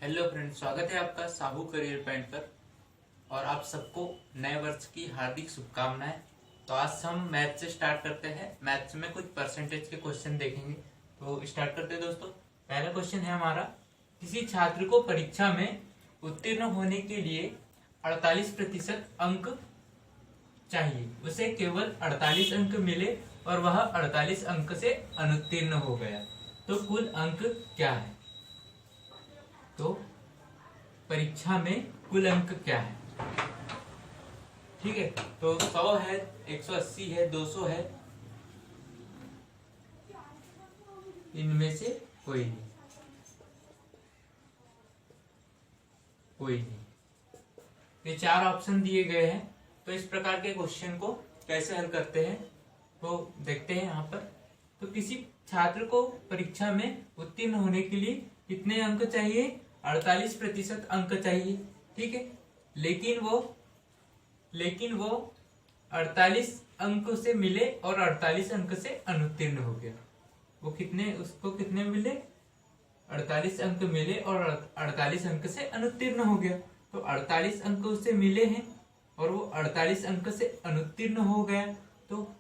Hello friends, स्वागत है आपका साहू करियर पॉइंट पर। और आप सबको नए वर्ष की हार्दिक शुभकामनाएं। तो आज हम मैथ से स्टार्ट करते हैं। मैथ्स में कुछ परसेंटेज के क्वेश्चन देखेंगे। तो स्टार्ट करते हैं दोस्तों। पहला क्वेश्चन है हमारा, किसी छात्र को परीक्षा में उत्तीर्ण होने के लिए 48% अंक चाहिए। उसे केवल 48 अंक मिले और वह 48 अंक से अनुत्तीर्ण हो गया, तो कुल अंक क्या है? तो परीक्षा में कुल अंक क्या है? ठीक है, तो 100 है, 180 है, 200 है, इनमें से कोई नहीं, कोई नहीं। ये चार ऑप्शन दिए गए हैं। तो इस प्रकार के क्वेश्चन को कैसे हल करते हैं तो देखते हैं यहाँ पर। तो किसी छात्र को परीक्षा में उत्तीर्ण होने के लिए कितने अंक चाहिए? 48% अंक चाहिए। ठीक है, लेकिन वो 48 अंक से मिले और 48 अंक से अनुत्तीर्ण हो गया। उसको कितने मिले? 48 अंक मिले और 48 अंक से अनुत्तीर्ण हो गया। तो 48 अंक उसे मिले हैं और वो 48 अंक से अनुत्तीर्ण हो गया, तो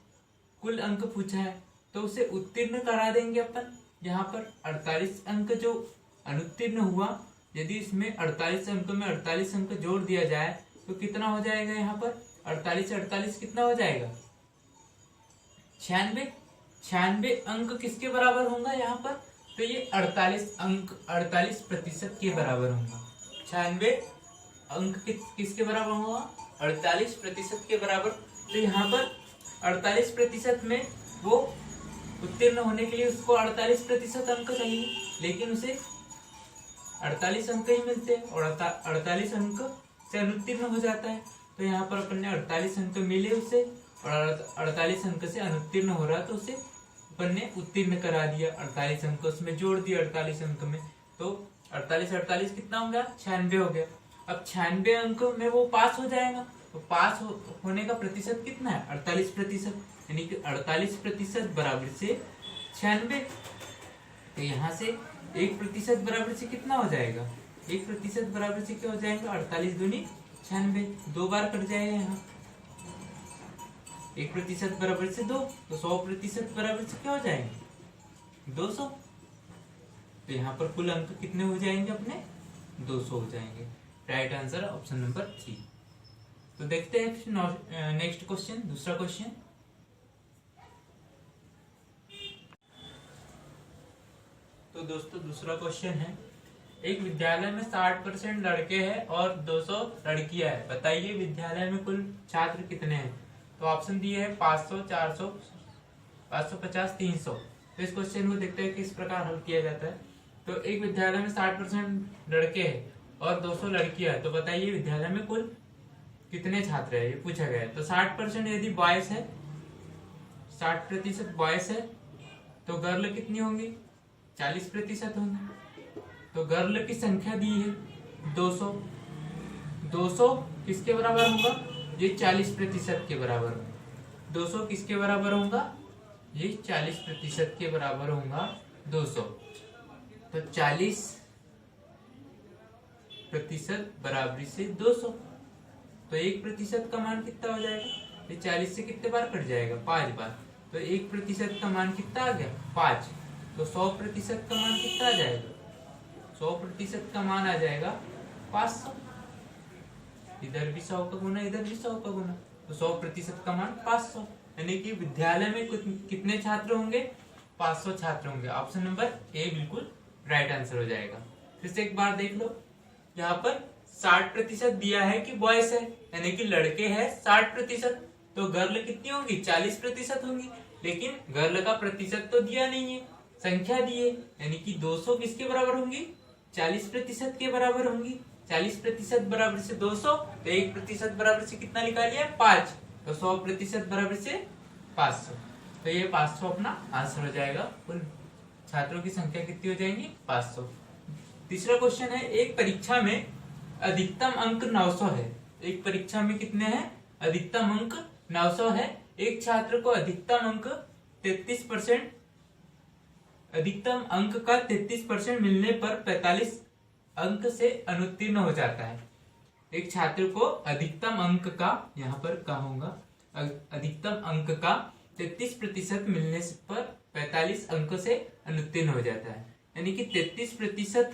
कुल अंक पूछा है, तो उसे उत्तीर्ण करा देंगे अपन। यहाँ पर 48 अंक जो अनुत्तीर्ण हुआ, यदि इसमें 48 अंक में 48 अंक जोड़ दिया जाए तो कितना हो जाएगा? यहाँ पर 48 से 48 कितना हो जाएगा? 96। 96 अंक किसके बराबर होगा यहाँ पर? तो ये 48 अंक 48% के बराबर होगा। 96 अंक किसके बराबर होगा? 48% के बराबर। तो यहाँ पर 48% में वो उत्तीर्ण होने के लिए उसको 48% अंक चाहिए, लेकिन उसे 48 अंक ही मिलते हैं और 48 अंक से अनुत्तीर्ण हो जाता है। तो यहाँ पर अपन ने 48 अंक मिले उसे और 48 अंक से अनुत्तीर्ण हो रहा, तो उसे अपन ने उत्तीर्ण करा दिया। 48 अंक उसमें जोड़ दिया 48 अंक में, तो 48 कितना हो गया? 96 हो गया। अब 96 अंक में वो पास हो जाएगा। तो पास होने का प्रतिशत कितना है? 48%, यानी कि 48% बराबर से 96। तो यहाँ से 1% बराबर से कितना हो जाएगा? 1% बराबर से क्या हो जाएगा? 48 दूनी 96, 2 बार कट जाएगा यहाँ। 1% बराबर से 2, तो 100% बराबर से क्या हो जाएंगे? 200। तो यहाँ पर कुल अंक कितने हो जाएंगे अपने? 200 हो जाएंगे। Right answer option number 3। तो देखते हैं नेक्स्ट क्वेश्चन, दूसरा क्वेश्चन। तो दोस्तों दूसरा क्वेश्चन है, एक विद्यालय में 60% लड़के हैं और 200 लड़कियां हैं। बताइए विद्यालय में कुल छात्र कितने हैं? तो ऑप्शन दिए हैं 500, 400, 550, 300। तो इस क्वेश्चन को देखते हैं किस प्रकार हल किया जाता है। तो एक विद्यालय में 60% लड़के हैं और 200 लड़कियां हैं। तो बताइए विद्यालय में कुल कितने छात्र है, ये पूछा गया है। तो 60% यदि बॉयज है, 60% बॉयज है, तो गर्ल कितनी होंगी? 40% होंगी। तो गर्ल की संख्या दी है 200। 200 किसके बराबर होगा? ये 40% के बराबर होगा। 200 किसके बराबर होगा? ये 40% के बराबर होगा 200। तो 40% बराबरी से 200। तो 1% का मान कितना हो जाएगा? ये 40 से कितने बार कट जाएगा? 5 बार। तो 1% का मान कितना आ गया? 5। तो 100% का मान कितना आ जाएगा? 100% का मान आ जाएगा 500। इधर भी 100 का गुना, इधर भी 100 का गुना, तो 100% का मान 500। यानी कि विद्यालय में कितने छात्र होंगे? 500 छात्र होंगे। ऑप्शन नंबर ए बिल्कुल राइट आंसर हो जाएगा। फिर से एक बार देख लो, यहाँ पर 60% दिया है कि बॉयज है, यानी कि लड़के हैं 60%। तो गर्ल कितनी होंगी? 40% होंगी। लेकिन गर्ल का प्रतिशत तो दिया नहीं है, संख्या दी है, यानी कि 200 किसके बराबर होंगी? 40% के बराबर होंगी। 40% बराबर से 200, तो 1% बराबर से कितना निकाल लिया? 5। तो 100% बराबर से 500। तो ये 500 अपना आंसर हो जाएगा। कुल छात्रों की संख्या कितनी हो जाएंगी? 500। तीसरा क्वेश्चन है, एक परीक्षा में अधिकतम अंक 900 है। एक परीक्षा में कितने हैं? अधिकतम अंक 900 है। एक छात्र को अधिकतम अंक 33%, अधिकतम अंक का 33% मिलने पर अंक से अनुत्तीर्ण हो जाता है। एक छात्र को अधिकतम अंक का, यहाँ पर कहूंगा अधिकतम अंक का 33% मिलने पर 45 अंक से अनुत्तीर्ण हो जाता है। यानी कि 33%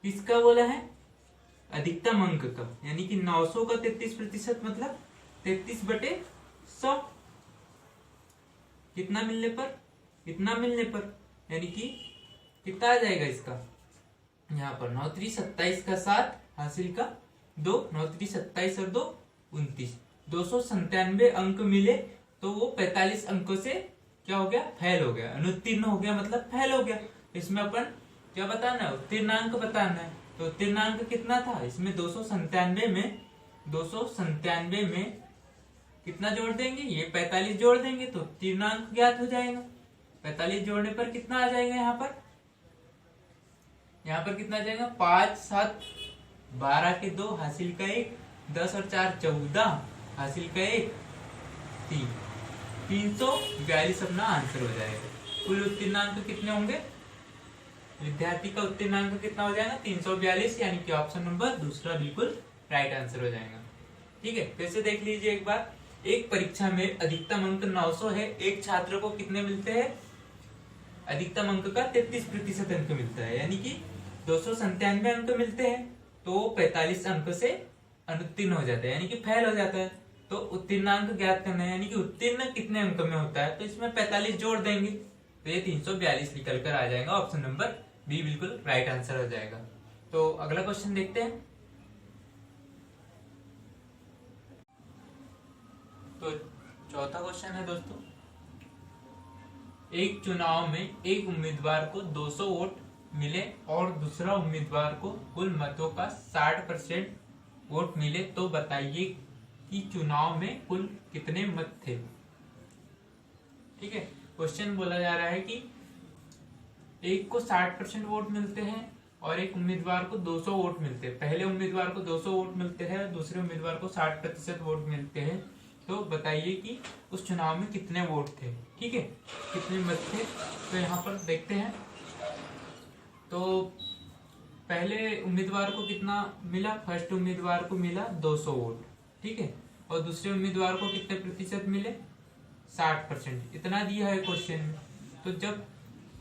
किसका बोला है? अधिकतम अंक का, यानी कि 900 का 33% मतलब 33/100। कितना मिलने पर? इतना मिलने पर, यानी कि कितना आ जाएगा इसका? यहाँ पर 9 3 27 का 7 हासिल का 2, 9 3 27 और 2 29, 297 अंक मिले तो वो 45 अंकों से क्या हो गया? फेल हो गया, अनुत्तीर्ण हो गया, मतलब फेल हो गया। इसमें अपन क्या बताना है? उत्तीर्णांक बताना है। तो उत्तीर्णांक कितना था इसमें? 297 में कितना जोड़ देंगे? ये 45 जोड़ देंगे तो उत्तीर्णांक ज्ञात हो जाएगा। 45 जोड़ने पर कितना आ जाएगा? यहाँ पर कितना आ जाएगा? 5 7 12 के 2 हासिल का 1, 10 और 4 14 हासिल का 1 3, 342 अपना आंसर हो जाएगा। कुल उत्तीर्णांक कितने होंगे? विद्यार्थी का उत्तीर्णांक कितना हो जाएगा? 342, यानी कि ऑप्शन नंबर दूसरा बिल्कुल राइट आंसर हो जाएगा। ठीक है, फिर से देख लीजिए एक बार। एक परीक्षा में अधिकतम अंक 900 है, एक छात्र को कितने मिलते हैं? अधिकतम अंक का 33% अंक मिलता है, यानी कि 297 अंक मिलते हैं तो 45 अंक से अनुत्तीर्ण हो जाता है, यानी कि फेल हो जाता है। तो उत्तीर्णांक ज्ञात करना है, यानी कि उत्तीर्ण कितने अंक में होता है, तो इसमें 45 जोड़ देंगे तो ये 342 निकल कर आ जाएगा। ऑप्शन नंबर बी बिल्कुल राइट आंसर हो जाएगा। तो अगला क्वेश्चन देखते हैं। तो चौथा क्वेश्चन है दोस्तों, एक चुनाव में एक उम्मीदवार को 200 वोट मिले और दूसरा उम्मीदवार को कुल मतों का 60% वोट मिले, तो बताइए कि चुनाव में कुल कितने मत थे। ठीक है, क्वेश्चन बोला जा रहा है कि एक को 60% वोट मिलते हैं और एक उम्मीदवार को 200 वोट मिलते हैं। पहले उम्मीदवार को 200 वोट मिलते हैं, दूसरे उम्मीदवार को 60% वोट मिलते हैं, तो बताइए कि उस चुनाव में कितने वोट थे। ठीक है, कितने मत थे, तो यहाँ पर देखते हैं। तो पहले उम्मीदवार को कितना मिला? फर्स्ट उम्मीदवार को मिला 200 वोट। ठीक है, और दूसरे उम्मीदवार को कितने प्रतिशत मिले? 60%। इतना दिया है क्वेश्चन में। तो जब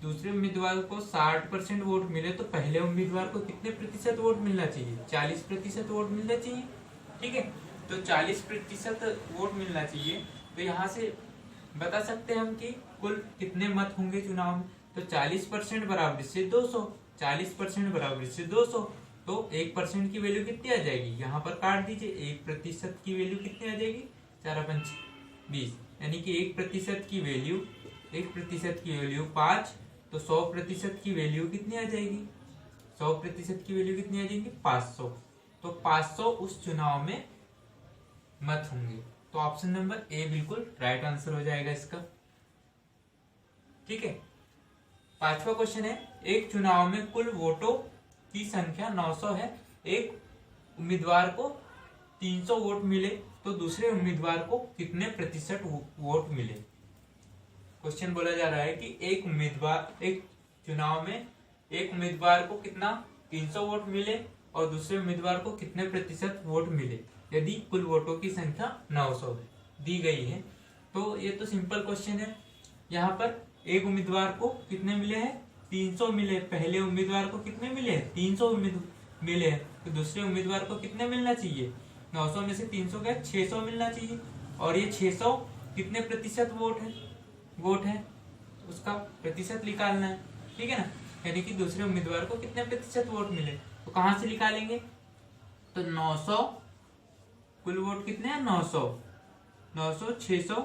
दूसरे उम्मीदवार को 60% वोट मिले तो पहले उम्मीदवार को कितने प्रतिशत वोट मिलना चाहिए? 40% वोट मिलना चाहिए। ठीक है, तो 40% वोट मिलना चाहिए। तो यहाँ से बता सकते हैं हम कि कुल कितने मत होंगे चुनाव में। तो 40% बराबर से 200, 40% बराबर से 200, तो 1% की वैल्यू कितनी आ जाएगी? यहाँ पर काट दीजिए। 1% की वैल्यू कितनी आ जाएगी? 4 5 20, यानी कि 1% की वैल्यू 5, तो 100% की वैल्यू कितनी आ जाएगी? 100% की वैल्यू कितनी आ जाएगी? 500। तो 500 उस चुनाव में मत होंगे। तो ऑप्शन नंबर ए बिल्कुल राइट आंसर हो जाएगा इसका। ठीक है, पांचवा क्वेश्चन है, एक चुनाव में कुल वोटों की संख्या 900 है, एक उम्मीदवार को 300 वोट मिले तो दूसरे उम्मीदवार को कितने प्रतिशत वोट मिले। क्वेश्चन बोला जा रहा है कि एक चुनाव में एक उम्मीदवार को कितना 300 वोट मिले और दूसरे उम्मीदवार को कितने प्रतिशत वोट मिले यदि कुल वोटों की संख्या 900 दी गई है। तो ये तो सिंपल क्वेश्चन है। यहाँ पर एक उम्मीदवार को कितने मिले हैं? 300 मिले। पहले उम्मीदवार को कितने मिले? 300 मिले हैं। तो दूसरे उम्मीदवार को कितने मिलना चाहिए? 900 में से 300 गया, 600 मिलना चाहिए। और ये 600 कितने प्रतिशत वोट है उसका प्रतिशत निकालना है। ठीक है ना, यानी कि दूसरे उम्मीदवार को कितने प्रतिशत वोट मिले, तो कहां से निकालेंगे? तो 900 कुल वोट कितने हैं? 900 600।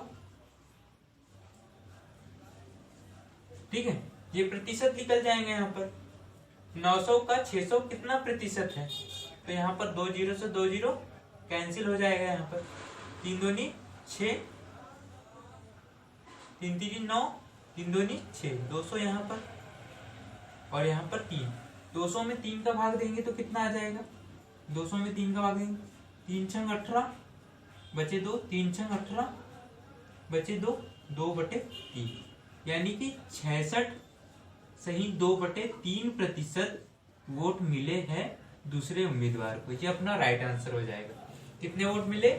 ठीक है, ये प्रतिशत निकल जाएंगे। यहाँ पर 900 का 600 कितना प्रतिशत है? तो यहाँ पर 2 जीरो से 2 जीरो कैंसिल हो जाएगा। यहाँ पर 3 दूनी 6, 3 3 9, 3 दूनी 6, 200 यहाँ पर, और यहाँ पर 3। 200 में 3 का भाग देंगे तो कितना आ जाएगा? 200 में 3 का भाग देंगे, 3 छंग 18 बचे 2, 3 छंग 18 बचे 2, 2/3, यानी कि 66 सही 2/3% वोट मिले हैं दूसरे उम्मीदवार को, ये अपना राइट आंसर हो जाएगा। कितने वोट मिले?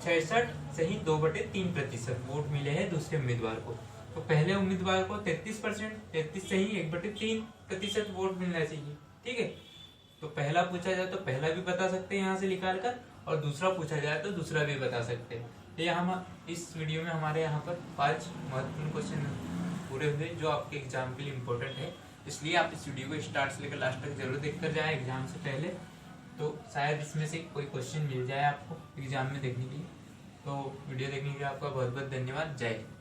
66 सही 2/3% वोट मिले हैं दूसरे उम्मीदवार को। तो पहले उम्मीदवार को 33%, 33 सही 1/3% वोट मिलना चाहिए। ठीक है, तो पहला पूछा जाए तो पहला भी बता सकते हैं यहाँ से निकाल कर, और दूसरा पूछा जाए तो दूसरा भी बता सकते हैं। तो यहाँ इस वीडियो में हमारे यहाँ पर 5 महत्वपूर्ण क्वेश्चन पूरे हुए जो आपके एग्जाम के लिए इम्पोर्टेंट है। इसलिए आप इस वीडियो को स्टार्ट से लेकर लास्ट तक जरूर देख कर जाए एग्जाम से पहले, तो शायद इसमें से कोई क्वेश्चन मिल जाए आपको एग्जाम में देखने के लिए। तो वीडियो देखने के लिए आपका बहुत बहुत धन्यवाद। जय हिंद।